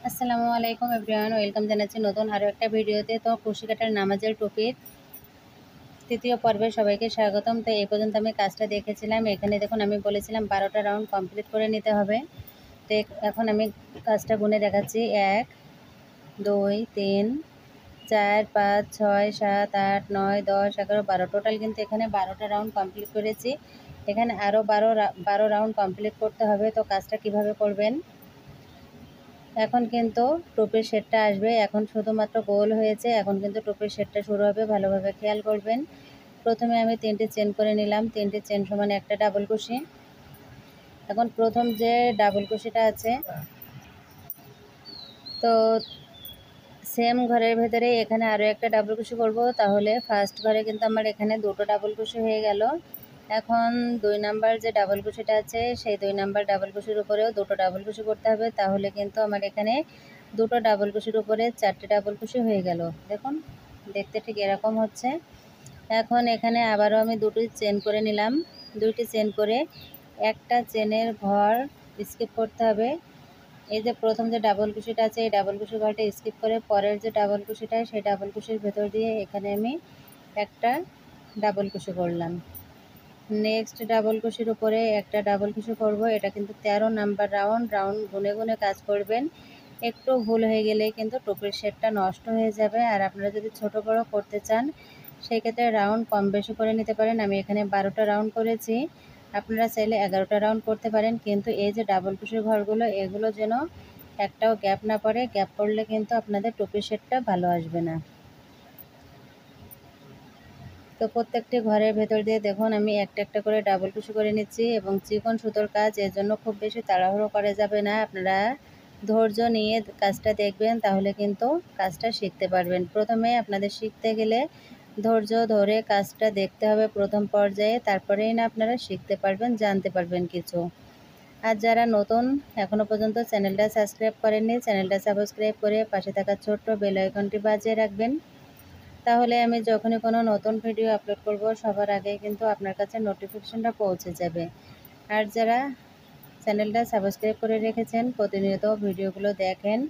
আসসালামু আলাইকুম everyone, welcome জানাচ্ছি নতুন আরও একটা ভিডিওতে। তো কুশি কাটার নামাজের টুপির তৃতীয় পর্বে সবাইকে স্বাগতম। তো এই পর্যন্ত আমি কাজটা দেখেছিলাম। এখানে দেখুন আমি বলেছিলাম 12টা রাউন্ড কমপ্লিট করে নিতে হবে। তো এখন আমি কাজটা গুনে দেখাচ্ছি। 1 2 3 4 5 6 7 8 9 10 11 12, টোটাল কিন্তু এখানে 12টা রাউন্ড কমপ্লিট করেছি। এখানে আরও 12 রাউন্ড কমপ্লিট করতে হবে। তো কাজটা কিভাবে করবেন, এখন কিন্তু টুপির শেডটা আসবে। এখন শুধুমাত্র গোল হয়েছে, এখন কিন্তু টুপির শেডটা শুরু হবে। ভালোভাবে খেয়াল করবেন। প্রথমে আমি 3টে চেন করে নিলাম। 3টে চেন সমান একটা ডাবল কুশি। এখন প্রথম যে ডাবল কুশিটা আছে, তো সেম ঘরের ভেতরে এখানে আরও একটা ডাবল কুশি করব। তাহলে ফার্স্ট ঘরে কিন্তু আমার এখানে দুটো ডাবল কুশি হয়ে গেল। এখন 2 নাম্বার যে ডাবল কুশিটা আছে, সেই 2 নাম্বার ডাবল কুশির উপরেও দুটো ডাবল কুশি করতে হবে। তাহলে কিন্তু আমার এখানে দুটো ডাবল কুশির উপরে 4টে ডাবল কুশি হয়ে গেল। দেখুন, দেখতে ঠিক এরকম হচ্ছে। এখন এখানে আবারও আমি দুটি চেন করে নিলাম। 2টি চেন করে একটা চেনের ঘর স্কিপ করতে হবে। এই যে প্রথম যে ডাবল কুশিটা আছে, এই ডাবল কুশি ঘরটা স্কিপ করে পরের যে ডাবল কুশিটা, সেই ডাবল কুশির ভেতর দিয়ে এখানে আমি একটা ডাবল কুশি করলাম। নেক্সট ডাবল কুশির উপরে একটা ডাবল কুশি করব। এটা কিন্তু 13 নাম্বার রাউন্ড গুনে গুনে কাজ করবেন। একটু ভুল হয়ে গেলে কিন্তু টুপির শেডটা নষ্ট হয়ে যাবে। আর আপনারা যদি ছোট বড় করতে চান, সেই ক্ষেত্রে রাউন্ড কম বেশি করে নিতে পারেন। আমি এখানে 12টা রাউন্ড করেছি, আপনারা চাইলে 11টা রাউন্ড করতে পারেন। কিন্তু এই যে ডাবল কুশির ঘরগুলো, এগুলো যেন একটাও গ্যাপ না পড়ে। গ্যাপ পড়লে কিন্তু আপনাদের টুপির শেডটা ভালো আসবে না। তো প্রত্যেকটি ঘরের ভেতর দিয়ে দেখুন আমি একটা একটা করে ডাবল কুশি করে নিচ্ছি। এবং চিকন সুতোর কাজ, এর জন্য খুব বেশি তাড়াহুড়ো করা যাবে না। আপনারা ধৈর্য নিয়ে কাজটা দেখবেন, তাহলে কিন্তু কাজটা শিখতে পারবেন। প্রথমে আপনাদের শিখতে গেলে ধৈর্য ধরে কাজটা দেখতে হবে প্রথম পর্যায়ে, তারপরেই না আপনারা শিখতে পারবেন, জানতে পারবেন কিছু। আর যারা নতুন, এখনও পর্যন্ত চ্যানেলটা সাবস্ক্রাইব করেননি, চ্যানেলটা সাবস্ক্রাইব করে পাশে থাকা ছোট্ট বেল আইকনটি বাজিয়ে রাখবেন। তাহলে আমি যখনই কোনো নতুন ভিডিও আপলোড করব, সবার আগে কিন্তু আপনার কাছে নোটিফিকেশনটা পৌঁছে যাবে। আর যারা চ্যানেলটা সাবস্ক্রাইব করে রেখেছেন, প্রতিনিয়ত ভিডিওগুলো দেখেন,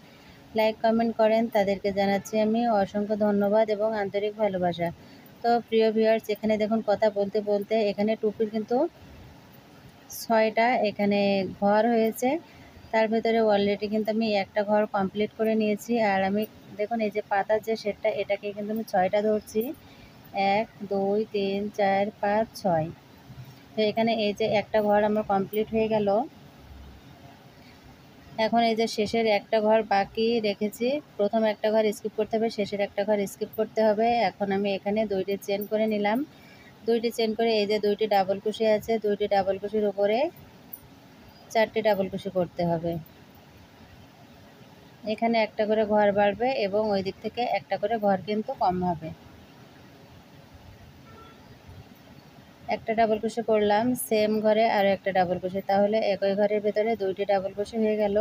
লাইক কমেন্ট করেন, তাদেরকে জানাচ্ছি আমি অসংখ্য ধন্যবাদ এবং আন্তরিক ভালোবাসা। তো প্রিয় ভিউয়ার্স, এখানে দেখুন কথা বলতে বলতে এখানে টুপির কিন্তু 6টা এখানে ঘর হয়েছে। তার ভেতরে অলরেডি কিন্তু আমি একটা ঘর কমপ্লিট করে নিয়েছি। আর আমি দেখুন এই যে পাতার যে শেডটা, এটাকে কিন্তু আমি 6টা ধরছি। 1 2 3 4 5 6। তো এখানে এই যে একটা ঘর আমার কমপ্লিট হয়ে গেল। এখন এই যে শেষের একটা ঘর বাকি রেখেছি, প্রথম একটা ঘর স্কিপ করতে হবে, শেষের একটা ঘর স্কিপ করতে হবে। এখন আমি এখানে 2টি চেন করে নিলাম। 2টি চেন করে এই যে 2টি ডাবল কুশি আছে, 2টি ডাবল কুশির উপরে 4টে ডাবল কুশি করতে হবে। এখানে একটা করে ঘর বাড়বে এবং ওই দিক থেকে একটা করে ঘর কিন্তু কম হবে। একটা ডাবল কুশি করলাম, সেম ঘরে আরও একটা ডাবল কুশি, তাহলে একই ঘরের ভেতরে 2টি ডাবল কুশি হয়ে গেল।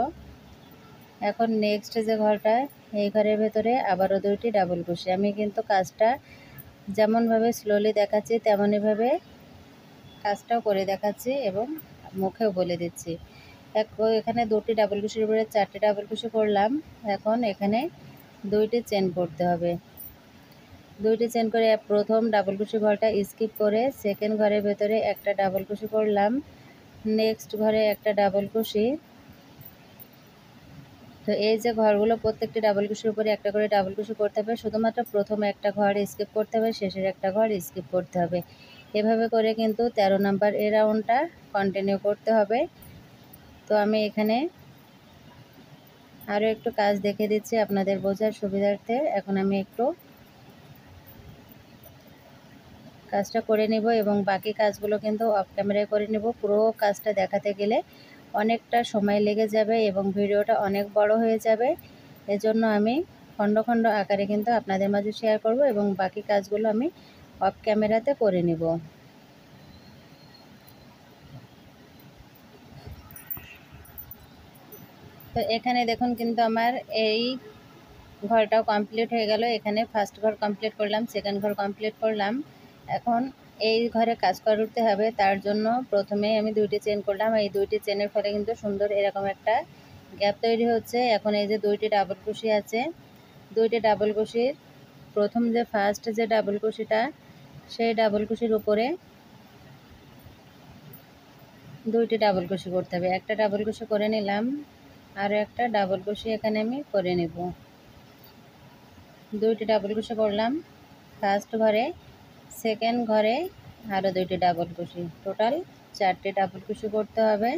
এখন নেক্সট যে ঘরটা, এই ঘরের ভেতরে আবারও 2টি ডাবল কুশি। আমি কিন্তু কাজটা যেমনভাবে স্লোলি দেখাচ্ছি, তেমনইভাবে কাজটাও করে দেখাচ্ছি এবং মুখেও বলে দিচ্ছি। এখানে 2টি ডাবল কুশির উপরে 4টে ডাবল কুশি করলাম। এখন এখানে 2টি চেন করতে হবে। 2টি চেন করে প্রথম ডাবল কুশি ঘরটা স্কিপ করে সেকেন্ড ঘরের ভেতরে একটা ডাবল কুশি করলাম। নেক্সট ঘরে একটা ডাবল কুশি। তো এই যে ঘরগুলো, প্রত্যেকটি ডাবল কুশির উপরে একটা করে ডাবল কুশি করতে হবে। শুধুমাত্র প্রথমে একটা ঘর স্কিপ করতে হবে, শেষের একটা ঘর স্কিপ করতে হবে। এভাবে করে কিন্তু 13 নাম্বার এই রাউন্ডটা কন্টিনিউ করতে হবে। তো আমি এখানে আরও একটু কাজ দেখে দিচ্ছি আপনাদের বোঝার সুবিধার্থে। এখন আমি একটু কাজটা করে নেব এবং বাকি কাজগুলো কিন্তু অফ ক্যামেরায় করে নেব। পুরো কাজটা দেখাতে গেলে অনেকটা সময় লেগে যাবে এবং ভিডিওটা অনেক বড় হয়ে যাবে। এজন্য আমি খণ্ড খণ্ড আকারে কিন্তু আপনাদের মাঝে শেয়ার করব এবং বাকি কাজগুলো আমি অফ ক্যামেরাতে করে নেব। তো এখানে দেখুন কিন্তু আমার এই ঘরটাও কমপ্লিট হয়ে গেল। এখানে ফার্স্ট ঘর কমপ্লিট করলাম, সেকেন্ড ঘর কমপ্লিট করলাম। এখন এই ঘরে কাজ করতে হবে, তার জন্য প্রথমে আমি 2টি চেন করলাম। এই 2টি চেনের ফলে কিন্তু সুন্দর এরকম একটা গ্যাপ তৈরি হচ্ছে। এখন এই যে দুইটি ডাবল কুশি আছে, দুইটি ডাবল কুশির প্রথম যে ফার্স্ট যে ডাবল কুশিটা, সেই ডাবল কুশির উপরে দুইটি ডাবল কুশি করতে হবে। একটা ডাবল কুশি করে নিলাম, আরও একটা ডাবল কুশি এখানে আমি করে নেব। দুইটি ডাবল কুশি করলাম ফার্স্ট ঘরে, সেকেন্ড ঘরে আরও দুইটি ডাবল কুশি, টোটাল 4টি ডাবল কুশি করতে হবে।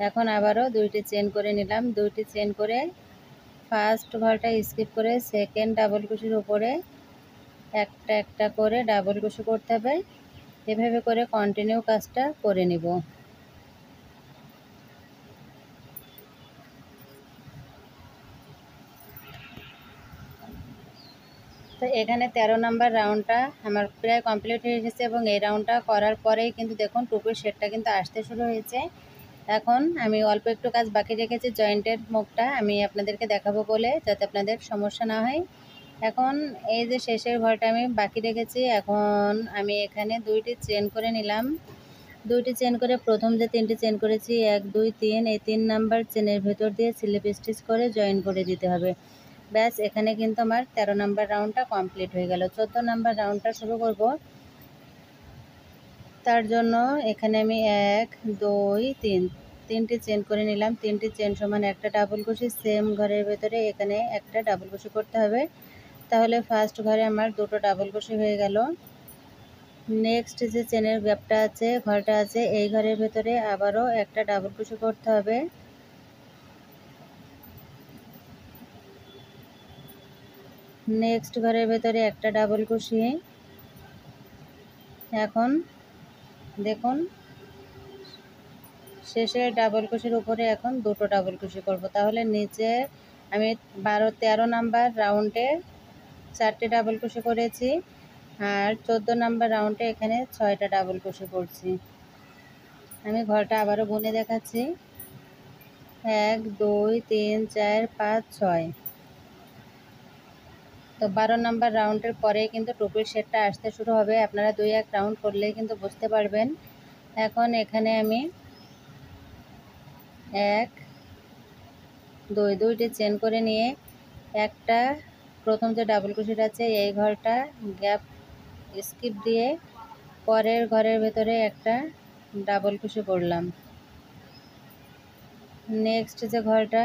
এখন আবারও দুইটি চেন করে নিলাম, দুইটি চেন করে ফার্স্ট ঘরটা স্কিপ করে সেকেন্ড ডাবল কুশির উপরে একটা একটা করে ডাবল কুশি করতে হবে। এভাবে করে কন্টিনিউ কাজটা করে নিব। তো এখানে 13 নাম্বার রাউন্ডটা আমার প্রায় কমপ্লিট হয়ে গেছে এবং এই রাউন্ডটা করার পরেই কিন্তু দেখুন টুপির শেডটা কিন্তু আসতে শুরু হয়েছে। এখন আমি অল্প একটু কাজ বাকি রেখেছি, জয়েন্টের মুখটা আমি আপনাদেরকে দেখাবো বলে, যাতে আপনাদের সমস্যা না হয়। এখন এই যে শেষের ঘরটা আমি বাকি রেখেছি, এখন আমি এখানে দুইটি চেন করে নিলাম। দুইটি চেন করে প্রথম যে 3টি চেন করেছি 1 2 3, এই 3 নাম্বার চেনের ভেতর দিয়ে স্লিপ স্টিচ করে জয়েন করে দিতে হবে। ব্যাস, এখানে কিন্তু আমার 13 নাম্বার রাউন্ডটা কমপ্লিট হয়ে গেল। 14 নাম্বার রাউন্ডটা শুরু করব। তার জন্য এখানে আমি 1 2 3 তিনটি চেন করে নিলাম। 3টি চেন সমান একটা ডাবল কুশি, সেম ঘরের ভেতরে এখানে একটা ডাবল কুশি করতে হবে। তাহলে ফার্স্ট ঘরে আমার দুটো ডাবল কুশি হয়ে গেল। নেক্সট যে চেনের গ্যাপটা আছে, ঘরটা আছে, এই ঘরের ভেতরে আবারও একটা ডাবল কুশি করতে হবে। নেক্সট ঘরের ভেতরে একটা ডাবল কুশি। এখন দেখুন শেষের ডাবল কুশির উপরে এখন দুটো ডাবল কুশি করব। তাহলে নিচে আমি 13 নাম্বার রাউন্ডে 4টে ডাবল কুশি করেছি, আর 14 নাম্বার রাউন্ডে এখানে 6টা ডাবল কুশি করছি। আমি ঘরটা আবারও গুনে দেখাচ্ছি, 1 2 3 4 5 6। তো 12 নাম্বার রাউন্ডের পরে কিন্তু টুপির শেডটা আসতে শুরু হবে। আপনারা 2-1 রাউন্ড করলেই কিন্তু বুঝতে পারবেন। এখন এখানে আমি 1 2 দুইটি চেন করে নিয়ে একটা প্রথম যে ডাবল কুশিটা আছে এই ঘরটা গ্যাপ স্কিপ দিয়ে পরের ঘরের ভেতরে একটা ডাবল কুশি করলাম। নেক্সট যে ঘরটা,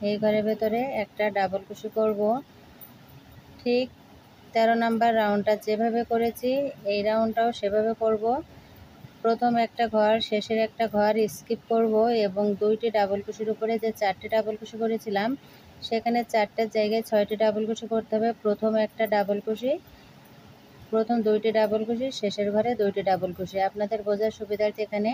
এই ঘরের ভেতরে একটা ডাবল কুশি করব। ঠিক 13 নাম্বার রাউন্ডটা যেভাবে করেছি এই রাউন্ডটাও সেভাবে করব। প্রথম একটা ঘর, শেষের একটা ঘর স্কিপ করব এবং দুইটি ডাবল কুশির উপরে যে 4টি ডাবল কুশি করেছিলাম সেখানে 4টের জায়গায় 6টি ডাবল কুশি করতে হবে। প্রথম একটা ডাবল কুশি, প্রথম দুইটি ডাবল কুশি, শেষের ঘরে দুইটি ডাবল কুশি। আপনাদের বোঝার সুবিধার্থে এখানে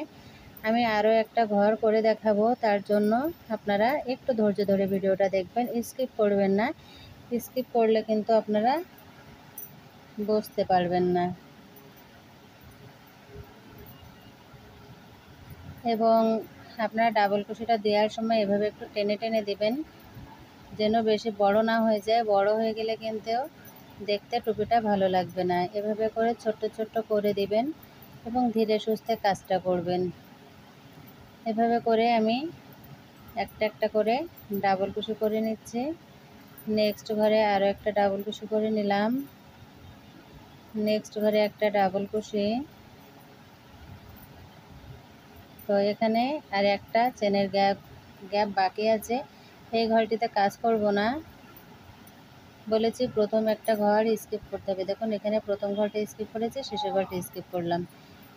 আমি আরও একটা ঘর করে দেখাবো, তার জন্য আপনারা একটু ধৈর্য ধরে ভিডিওটা দেখবেন, স্কিপ করবেন না। স্কিপ করলে কিন্তু আপনারা বুঝতে পারবেন না। এবং আপনারা ডাবল কুশিটা দেওয়ার সময় এভাবে একটু টেনে টেনে দিবেন, যেন বেশি বড় না হয়ে যায়। বড় হয়ে গেলে কিন্তু দেখতে টুপিটা ভালো লাগবে না। এভাবে করে ছোট্ট ছোট্ট করে দিবেন এবং ধীরে সুস্থে কাজটা করবেন। এভাবে করে আমি একটা একটা করে ডাবল কুশি করে নিচ্ছি। নেক্সট ঘরে আরও একটা ডাবল কুশি করে নিলাম। নেক্সট ঘরে একটা ডাবল কুশি। তো এখানে আর একটা চেনের গ্যাপ বাকি আছে, এই ঘরটিতে কাজ করব না। বলেছি প্রথম একটা ঘর স্কিপ করতে হবে। দেখুন এখানে প্রথম ঘরটা স্কিপ করেছি, শেষের ঘরটা স্কিপ করলাম।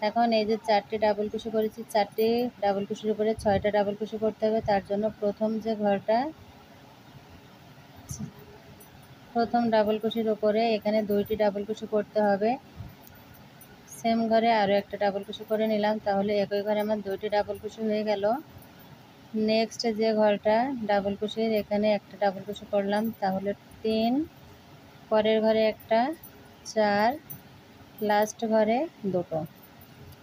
এখন এই যে 4টি ডাবল কুশি করেছি, 4টি ডাবল কুশির উপরে 6টা ডাবল কুশি করতে হবে। তার জন্য প্রথম যে ঘরটা, প্রথম ডাবল কুশির উপরে এখানে 2টি ডাবল কুশি করতে হবে। সেম ঘরে আরও একটা ডাবল কুশি করে নিলাম, তাহলে একই ঘরে আমার 2টি ডাবল কুশি হয়ে গেল। নেক্সট যে ঘরটা ডাবল কুশির, এখানে একটা ডাবল কুশি করলাম, তাহলে 3, পরের ঘরে একটা, 4, লাস্ট ঘরে 2টো,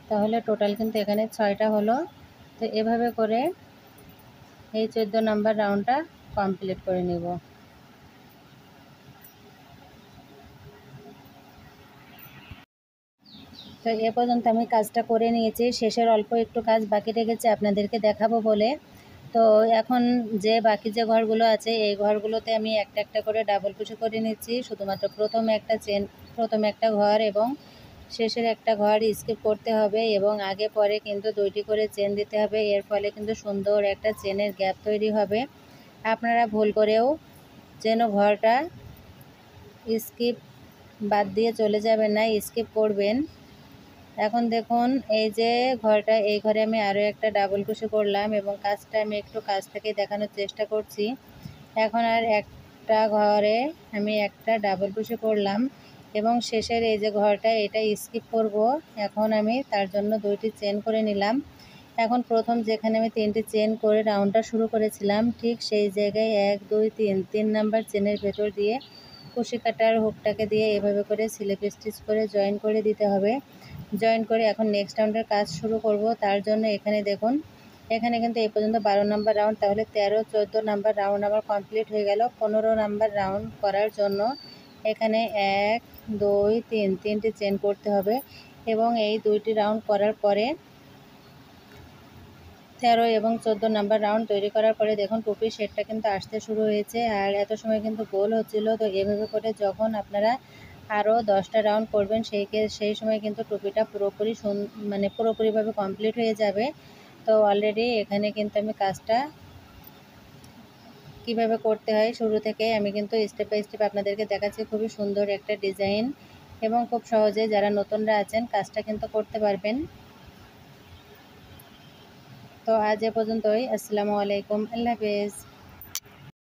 তাহলে টোটাল কিন্তু এখানে 6টা হলো। তো এভাবে করে এই 14 নাম্বার রাউন্ডটা কমপ্লিট করে নেব। তো এ পর্যন্ত আমি কাজটা করে নিয়েছি, শেষের অল্প একটু কাজ বাকি রেখেছে আপনাদেরকে দেখাবো বলে। তো এখন যে বাকি যে ঘরগুলো আছে এই ঘরগুলোতে আমি একটা একটা করে ডাবল কুশি করে নিচ্ছি। শুধুমাত্র প্রথমে একটা ঘর এবং শেষের একটা ঘর স্কিপ করতে হবে এবং আগে পরে কিন্তু 2টি করে চেন দিতে হবে। এর ফলে কিন্তু সুন্দর একটা চেনের গ্যাপ তৈরি হবে। আপনারা ভুল করেও যেন ঘরটা স্কিপ বাদ দিয়ে চলে যাবেন না, স্কিপ করবেন। এখন দেখুন এই যে ঘরটা, এই ঘরে আমি আরও একটা ডাবল কুশি করলাম এবং কাজটা আমি একটু কাছ থেকে দেখানোর চেষ্টা করছি। এখন আর একটা ঘরে আমি একটা ডাবল কুশি করলাম এবং শেষের এই যে ঘরটা এটা স্কিপ করব। এখন আমি তার জন্য 2টি চেন করে নিলাম। এখন প্রথম যেখানে আমি 3টি চেন করে রাউন্ডটা শুরু করেছিলাম ঠিক সেই জায়গায় 1 2 3 নাম্বার চেনের ভেতর দিয়ে কুশি কাটার হুকটাকে দিয়ে এভাবে করে স্লিপ স্টিচ করে জয়েন করে দিতে হবে। জয়েন করে এখন নেক্সট রাউন্ডের কাজ শুরু করব। তার জন্য এখানে দেখুন, এখানে কিন্তু এই পর্যন্ত 12 নাম্বার রাউন্ড, তাহলে 13 14 নাম্বার রাউন্ড আমার কমপ্লিট হয়ে গেল। 15 নাম্বার রাউন্ড করার জন্য এখানে 1 2 3 তিনটি চেন করতে হবে এবং এই 2টি রাউন্ড করার পরে 13 এবং 14 নাম্বার রাউন্ড তৈরি করার পরে দেখুন টুপির শেডটা কিন্তু আসতে শুরু হয়েছে আর এত সময় কিন্তু গোল হচ্ছিল। তো এভাবে করে যখন আপনারা আরও 10টা রাউন্ড করবেন সেই সময় কিন্তু টুপিটা পুরোপুরিভাবে কমপ্লিট হয়ে যাবে। তো অলরেডি এখানে কিন্তু আমি কাজটা কিভাবে করতে হয় শুরু থেকে আমি কিন্তু স্টেপ বাই স্টেপ আপনাদেরকে দেখাচ্ছি। খুবই সুন্দর একটা ডিজাইন এবং খুব সহজে যারা নতুনরা আছেন কাজটা কিন্তু করতে পারবেন। তো আজ এ পর্যন্তই। আসসালামু আলাইকুম, আল্লাহ হাফেজ।